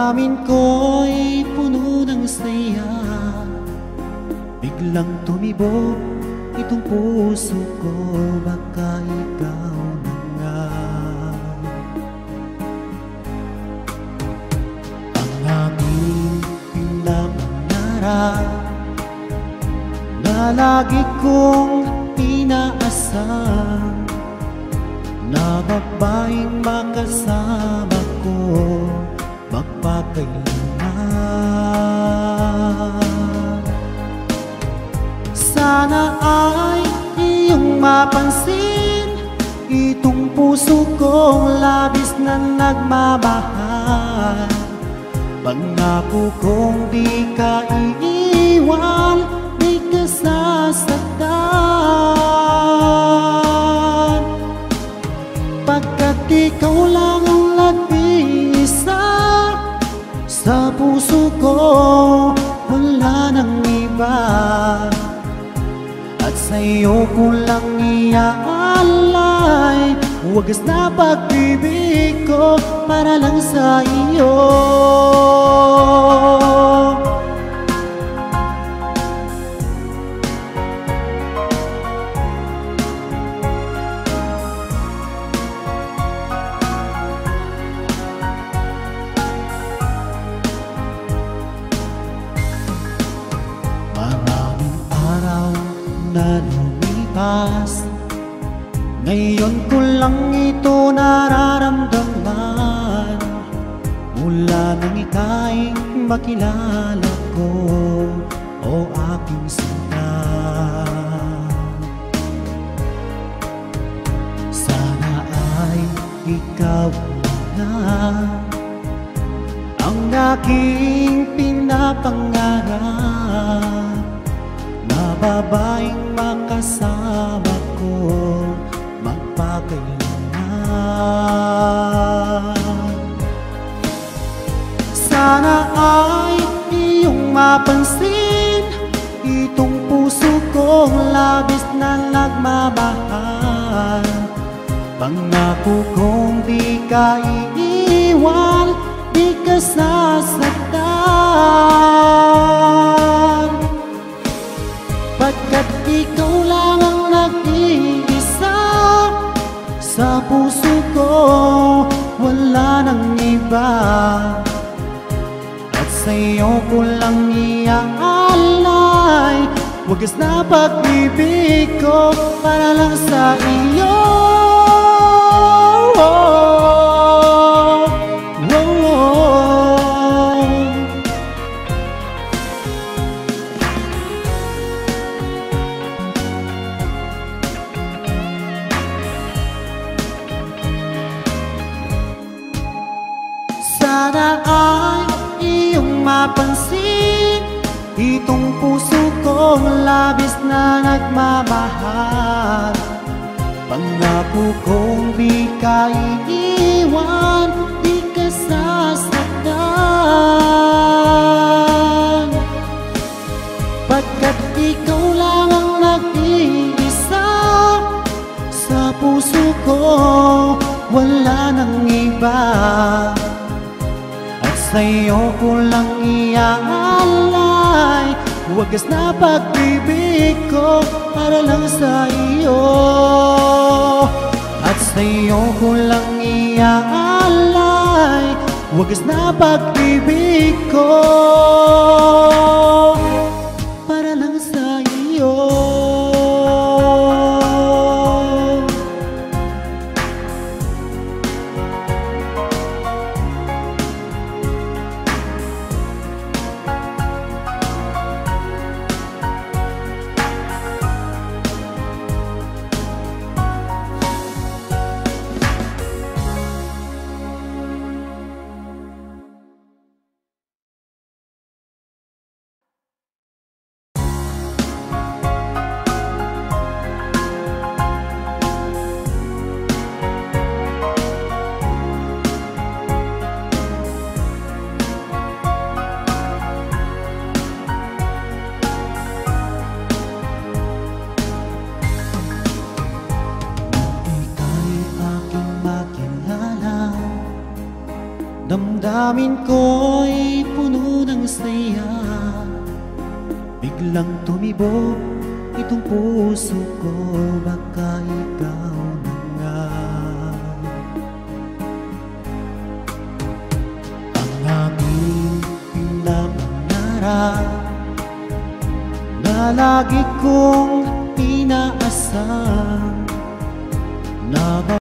Damdamin ko'y puno ng saya, biglang tumibok itong puso ko. Baka ikaw na nga ang aming pinapangarap na lagi kong inaasam, na babaeng makasama ko magpakailanman. Sana ay iyong mapansin itong puso kong labis na nagmamahal. Pangako kong di ka iiwan, di ka sasaktan, pagkat ikaw lang ang nag-iisa sa puso ko, wala nang iba. At sa'yo ko lang iaalay wagas na pag-ibig ko para lang sa iyo. Maraming araw na lumipas, ngayon ko lang ito nararamdaman. Mula nang ika'y makilala ko, o aking sinta. Sana ay ikaw na ang aking pinapangarap, na babaeng makasama ko magpakailanman. Sana ay iyong mapansin itong puso kong labis na nagmamahal. Pangako kong di ka iiwan, di ka sasaktan, pagkat ikaw lang ang nag-iisa sa puso ko, wala nang iba. At sa'yo ko lang iaalay wagas na pag-ibig ko para lang sa iyo. Sana ay iyong mapansin itong puso kong labis na nagmamahal. Pangako kong di ka iiwan, di ka sasaktan, pagkat ikaw lang ang nag-iisa sa puso ko, wala nang iba. Sa'yo ko lang iaalay wagas na pag-ibig ko para lang sa iyo. At sa'yo ko lang iaalay wagas na pag-ibig ko para lang sa iyo. Damdamin ko'y puno ng saya, biglang tumibok itong puso ko, baka ikaw na nga. Ang aking pinapangarap na lagi kong inaasam na